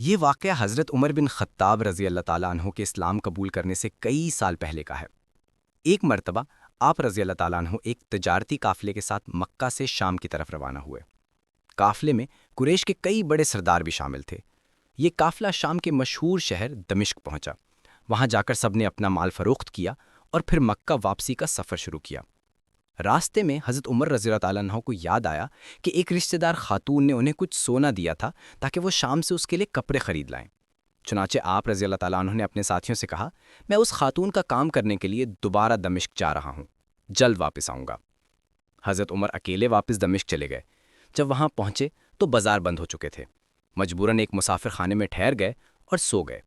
یہ واقعہ حضرت عمر بن خطاب رضی اللہ تعالیٰ عنہ کے اسلام قبول کرنے سے کئی سال پہلے کا ہے۔ ایک مرتبہ آپ رضی اللہ تعالیٰ عنہ ایک تجارتی قافلے کے ساتھ مکہ سے شام کی طرف روانہ ہوئے۔ قافلے میں قریش کے کئی بڑے سردار بھی شامل تھے۔ یہ قافلہ شام کے مشہور شہر دمشق پہنچا۔ وہاں جا کر سب نے اپنا مال فروخت کیا اور پھر مکہ واپسی کا سفر شروع کیا۔ راستے میں حضرت عمر رضی اللہ تعالیٰ عنہ کو یاد آیا کہ ایک رشتہ دار خاتون نے انہیں کچھ سونا دیا تھا تاکہ وہ شام سے اس کے لیے کپڑے خرید لائیں۔ چنانچہ آپ رضی اللہ تعالیٰ عنہ نے اپنے ساتھیوں سے کہا، میں اس خاتون کا کام کرنے کے لیے دوبارہ دمشق جا رہا ہوں، جلد واپس آؤں گا۔ حضرت عمر اکیلے واپس دمشق چلے گئے۔ جب وہاں پہنچے تو بازار بند ہو چکے تھے۔ مجبوراً ایک مسافر خانے میں ٹھہر گئے اور سو گئے۔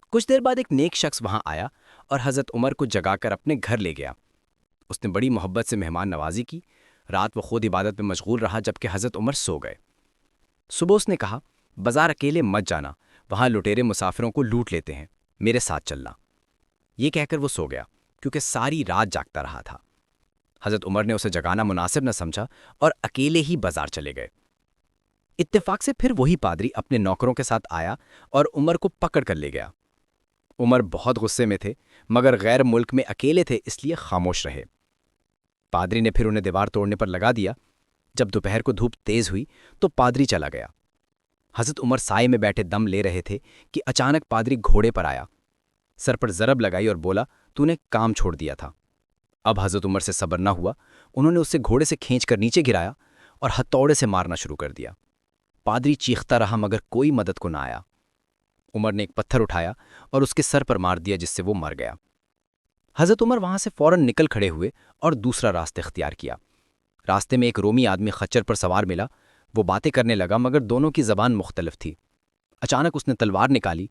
کچھ دیر بعد ایک نیک شخص وہاں آیا اور حضرت عمر کو جگا کر اپنے گھر لے گیا۔ اس نے بڑی محبت سے مہمان نوازی کی۔ رات وہ خود عبادت میں مشغول رہا جبکہ حضرت عمر سو گئے۔ صبح اس نے کہا، بازار اکیلے مت جانا، وہاں لٹیرے مسافروں کو لوٹ لیتے ہیں، میرے ساتھ چلنا۔ یہ کہہ کر وہ سو گیا کیونکہ ساری رات جاگتا رہا تھا۔ حضرت عمر نے اسے جگانا مناسب نہ سمجھا اور اکیلے ہی بازار چلے گئے۔ اتفاق سے پھر وہی پادری اپنے نوکروں کے ساتھ آیا اور عمر کو پکڑ کر لے گیا۔ عمر بہت غصے میں تھے مگر غیر ملک میں اکیلے تھے اس لیے خاموش رہے۔ پادری نے پھر انہیں دیوار توڑنے پر لگا دیا۔ جب دوپہر کو دھوپ تیز ہوئی تو پادری چلا گیا۔ حضرت عمر سائے میں بیٹھے دم لے رہے تھے کہ اچانک پادری گھوڑے پر آیا، سر پر ضرب لگائی اور بولا، تو نے کام چھوڑ دیا تھا۔ اب حضرت عمر سے صبر نہ ہوا، انہوں نے اسے گھوڑے سے کھینچ کر نیچے گرایا اور ہتھوڑے سے مارنا شروع کر دیا۔ پادری چیختا رہا مگر کوئی مدد کو نہ آیا۔ عمر نے ایک پتھر اٹھایا اور اس کے سر پر مار دیا جس سے وہ مر گیا۔ حضرت عمر وہاں سے فوراً نکل کھڑے ہوئے اور دوسرا راستہ اختیار کیا۔ راستے میں ایک رومی آدمی خچر پر سوار ملا۔ وہ باتیں کرنے لگا مگر دونوں کی زبان مختلف تھی۔ اچانک اس نے تلوار نکالی۔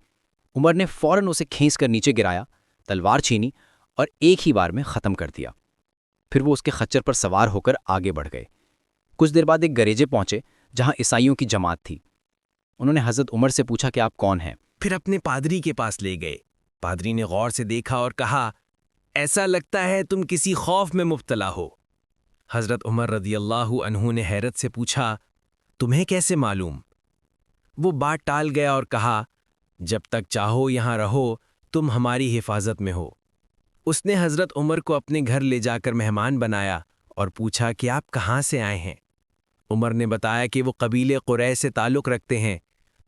عمر نے فوراً اسے کھینچ کر نیچے گرایا، تلوار چھینی اور ایک ہی بار میں ختم کر دیا۔ پھر وہ اس کے خچر پر سوار ہو کر آگے بڑھ گئے۔ کچھ دیر بعد ایک گریجے پہنچے جہاں عیسائیوں کی جماعت تھی۔ انہوں نے حضرت عمر سے پوچھا کہ آپ کون ہیں؟ پھر اپنے پادری کے پاس لے گئے۔ پادری نے غور سے دیکھا اور کہا، ایسا لگتا ہے تم کسی خوف میں مبتلا ہو۔ حضرت عمر رضی اللہ عنہ نے حیرت سے پوچھا، تمہیں کیسے معلوم؟ وہ بات ٹال گیا اور کہا، جب تک چاہو یہاں رہو، تم ہماری حفاظت میں ہو۔ اس نے حضرت عمر کو اپنے گھر لے جا کر مہمان بنایا اور پوچھا کہ آپ کہاں سے آئے ہیں؟ عمر نے بتایا کہ وہ قبیلے قریش سے تعلق رکھتے ہیں،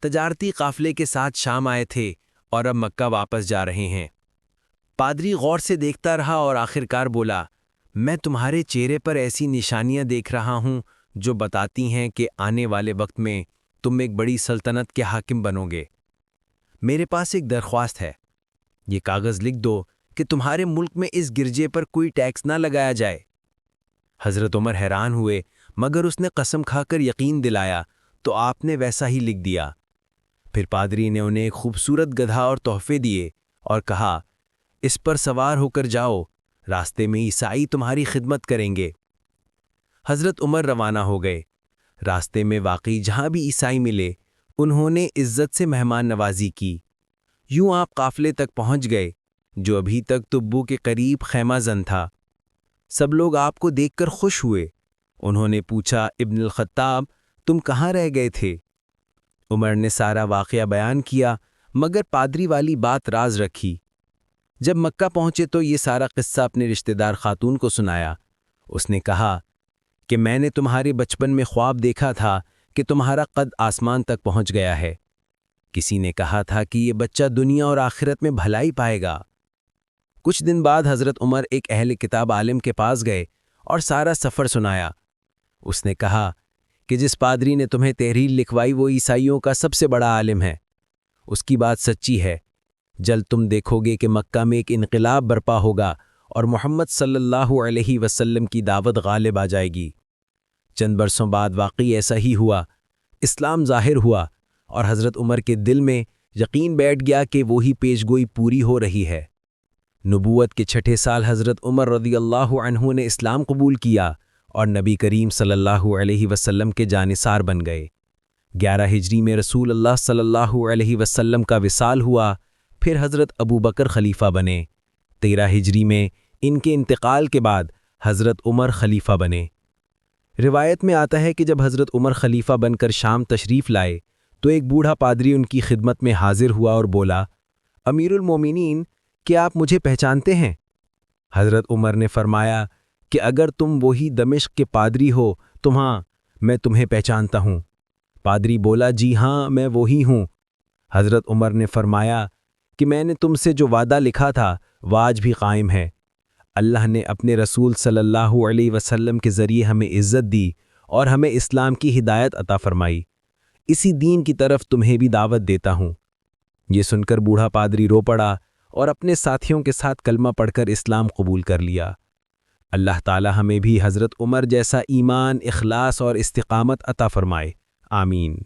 تجارتی قافلے کے ساتھ شام آئے تھے اور اب مکہ واپس جا رہے ہیں۔ پادری غور سے دیکھتا رہا اور آخرکار بولا، میں تمہارے چہرے پر ایسی نشانیاں دیکھ رہا ہوں جو بتاتی ہیں کہ آنے والے وقت میں تم ایک بڑی سلطنت کے حاکم بنو گے۔ میرے پاس ایک درخواست ہے، یہ کاغذ لکھ دو کہ تمہارے ملک میں اس گرجے پر کوئی ٹیکس نہ لگایا جائے۔ حضرت عمر حیران ہوئے مگر اس نے قسم کھا کر یقین دلایا تو آپ نے ویسا ہی لکھ دیا۔ پھر پادری نے انہیں ایک خوبصورت گدھا اور تحفے دیے اور کہا، اس پر سوار ہو کر جاؤ، راستے میں عیسائی تمہاری خدمت کریں گے۔ حضرت عمر روانہ ہو گئے۔ راستے میں واقعی جہاں بھی عیسائی ملے انہوں نے عزت سے مہمان نوازی کی۔ یوں آپ قافلے تک پہنچ گئے جو ابھی تک تبو کے قریب خیمہ زن تھا۔ سب لوگ آپ کو دیکھ کر خوش ہوئے۔ انہوں نے پوچھا، ابن الخطاب تم کہاں رہ گئے تھے؟ عمر نے سارا واقعہ بیان کیا مگر پادری والی بات راز رکھی۔ جب مکہ پہنچے تو یہ سارا قصہ اپنے رشتہ دار خاتون کو سنایا۔ اس نے کہا کہ میں نے تمہارے بچپن میں خواب دیکھا تھا کہ تمہارا قد آسمان تک پہنچ گیا ہے۔ کسی نے کہا تھا کہ یہ بچہ دنیا اور آخرت میں بھلائی پائے گا۔ کچھ دن بعد حضرت عمر ایک اہل کتاب عالم کے پاس گئے اور سارا سفر سنایا۔ اس نے کہا کہ جس پادری نے تمہیں تحریر لکھوائی وہ عیسائیوں کا سب سے بڑا عالم ہے۔ اس کی بات سچی ہے۔ جلد تم دیکھو گے کہ مکہ میں ایک انقلاب برپا ہوگا اور محمد صلی اللہ علیہ وسلم کی دعوت غالب آ جائے گی۔ چند برسوں بعد واقعی ایسا ہی ہوا۔ اسلام ظاہر ہوا اور حضرت عمر کے دل میں یقین بیٹھ گیا کہ وہی پیشگوئی پوری ہو رہی ہے۔ نبوت کے چھٹے سال حضرت عمر رضی اللہ عنہ نے اسلام قبول کیا اور نبی کریم صلی اللہ علیہ وسلم کے جانثار بن گئے۔ 11 ہجری میں رسول اللہ صلی اللہ علیہ وسلم کا وصال ہوا، پھر حضرت ابو بکر خلیفہ بنے۔ 13 ہجری میں ان کے انتقال کے بعد حضرت عمر خلیفہ بنے۔ روایت میں آتا ہے کہ جب حضرت عمر خلیفہ بن کر شام تشریف لائے تو ایک بوڑھا پادری ان کی خدمت میں حاضر ہوا اور بولا، امیر المومنین، کیا آپ مجھے پہچانتے ہیں؟ حضرت عمر نے فرمایا کہ اگر تم وہی دمشق کے پادری ہو تو ہاں، میں تمہیں پہچانتا ہوں۔ پادری بولا، جی ہاں، میں وہی ہوں۔ حضرت عمر نے فرمایا کہ میں نے تم سے جو وعدہ لکھا تھا وہ آج بھی قائم ہے۔ اللہ نے اپنے رسول صلی اللہ علیہ وسلم کے ذریعے ہمیں عزت دی اور ہمیں اسلام کی ہدایت عطا فرمائی۔ اسی دین کی طرف تمہیں بھی دعوت دیتا ہوں۔ یہ سن کر بوڑھا پادری رو پڑا اور اپنے ساتھیوں کے ساتھ کلمہ پڑھ کر اسلام قبول کر لیا۔ اللہ تعالی ہمیں بھی حضرت عمر جیسا ایمان، اخلاص اور استقامت عطا فرمائے، آمین۔